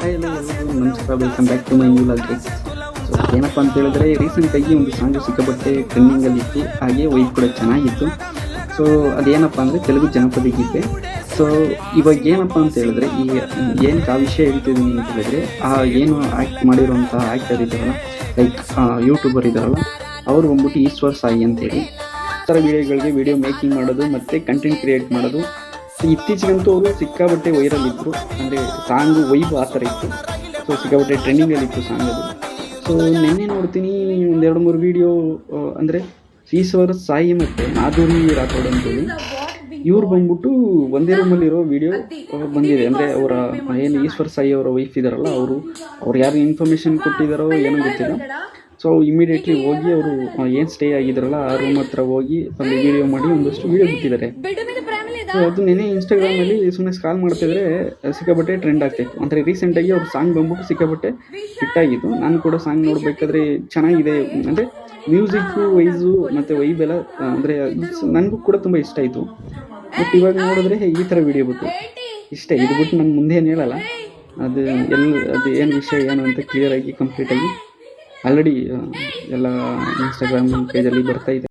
Hi ಎಲ್ಲ ಎಲ್ಲರಿಗೂ ನಮಸ್ಕಾರ, welcome back to my new vlog. So ಏನಪ್ಪ ಅಂತ ಹೇಳಿದ್ರೆ, ರೀಸೆಂಟಾಗಿ ಒಂದು ಸಾಂಗು ಸಿಕ್ಕಾಪಟ್ಟೆ ಟ್ರೆಂಡಿಂಗಲ್ಲಿತ್ತು, ಹಾಗೆ ವೈಬ್ ಕೂಡ ಚೆನ್ನಾಗಿತ್ತು. ಸೊ ಅದೇನಪ್ಪ ಅಂದರೆ ತೆಲುಗು ಜನಪದ ಗೀತೆ. ಸೊ ಇವಾಗ ಏನಪ್ಪ ಅಂತ ಹೇಳಿದ್ರೆ, ಈ ಏನಕ್ಕೆ ಆ ವಿಷಯ ಹೇಳ್ತಿದ್ದೀನಿ ಅಂತ ಹೇಳಿದ್ರೆ, ಆ ಏನು ಆ್ಯಕ್ಟ್ ಮಾಡಿರೋಂಥ ಆ್ಯಕ್ಟರ್ ಇದ್ದಾರಲ್ಲ, ಲೈಕ್ ಯೂಟ್ಯೂಬರ್ ಇದ್ದಾರಲ್ಲ, ಅವರು ಬಂದ್ಬಿಟ್ಟು ಈಶ್ವರ್ ಸಾಯಿ ಅಂತೇಳಿ ಈ ಥರ ವೀಡಿಯೋಗಳಿಗೆ ವಿಡಿಯೋ ಮೇಕಿಂಗ್ ಮಾಡೋದು ಮತ್ತು ಕಂಟೆಂಟ್ ಕ್ರಿಯೇಟ್ ಮಾಡೋದು. ಇತ್ತೀಚೆಗಂತೂ ಅವರು ಸಿಕ್ಕಾಬಟ್ಟೆ ವೈರಲ್ ಇದ್ದರು, ಅಂದರೆ ಸಾಂಗು ವೈಬ್ ಆ ಥರ ಇತ್ತು. ಸೊ ಸಿಕ್ಕಾಬಟ್ಟೆ ಟ್ರೆಂಡಿಂಗಲ್ಲಿತ್ತು ಸಾಂಗ್ ಅದು. ಸೊ ನಿನ್ನೆ ನೋಡ್ತೀನಿ ಒಂದು 2-3 ವೀಡಿಯೋ, ಅಂದರೆ ಈಶ್ವರ್ ಸಾಯಿ ಮತ್ತು ಮಾಧುರಿ ರಾಥೋಡ್ ಅಂತೇಳಿ ಇವ್ರು ಬಂದ್ಬಿಟ್ಟು ಒಂದೇ ರೂಮಲ್ಲಿರೋ ವೀಡಿಯೋ ಬಂದಿದೆ. ಅಂದರೆ ಅವರ ಏನು ಈಶ್ವರ್ ಸಾಯಿ ಅವರ ವೈಫ್ ಇದ್ದಾರಲ್ಲ, ಅವ್ರು ಯಾರು ಇನ್ಫಾರ್ಮೇಷನ್ ಕೊಟ್ಟಿದ್ದಾರೋ ಏನೋ ಗೊತ್ತಿಲ್ಲ. ಸೊ ಇಮಿಡಿಯೇಟ್ಲಿ ಹೋಗಿ ಅವರು ಏನು ಸ್ಟೇ ಆಗಿದ್ದಾರಲ್ಲ ಆ ರೂಮ್ ಹತ್ರ ಹೋಗಿ ಅಲ್ಲಿ ವೀಡಿಯೋ ಮಾಡಿ ಒಂದಷ್ಟು ವೀಡಿಯೋ ಬಿಟ್ಟಿದ್ದಾರೆ. ಸೊ ಅದು ನೆನೆ ಇನ್ಸ್ಟಾಗ್ರಾಮಲ್ಲಿ ಸುಮ್ಮನೆ ಸ್ಕ್ರಾಲ್ ಮಾಡ್ತಿದ್ರೆ ಸಿಕ್ಕಾಬಟ್ಟೆ ಟ್ರೆಂಡ್ ಆಗ್ತಾಯಿತ್ತು. ಅಂದರೆ ರೀಸೆಂಟಾಗಿ ಅವ್ರ ಸಾಂಗ್ ಬಂದ್ಬಿಟ್ಟು ಸಿಕ್ಕಾಬಟ್ಟೆ ಹಿಟ್ಟಾಗಿತ್ತು. ನಾನು ಕೂಡ ಸಾಂಗ್ ನೋಡಬೇಕಾದ್ರೆ ಚೆನ್ನಾಗಿದೆ, ಅಂದರೆ ಮ್ಯೂಸಿಕ್ಕು ವೈಸು ಮತ್ತು ವೈಬೆಲ್ಲ, ಅಂದರೆ ನನಗೂ ಕೂಡ ತುಂಬ ಇಷ್ಟ ಆಯಿತು. ಬಟ್ ಇವಾಗ ನೋಡಿದ್ರೆ ಈ ಥರ ವೀಡಿಯೋ ಬಿಟ್ಟು ಇಷ್ಟೇ. ಇದು ಬಿಟ್ಟು ನಾನು ಮುಂದೆ ಏನು ಹೇಳಲ್ಲ. ಅದು ಏನು ವಿಷಯ ಏನು ಅಂತ ಕ್ಲಿಯರಾಗಿ ಕಂಪ್ಲೀಟಾಗಿ ಆಲ್ರೆಡಿ ಎಲ್ಲ ಇನ್ಸ್ಟಾಗ್ರಾಮ್ ಪೇಜಲ್ಲಿ ಬರ್ತಾಯಿದೆ.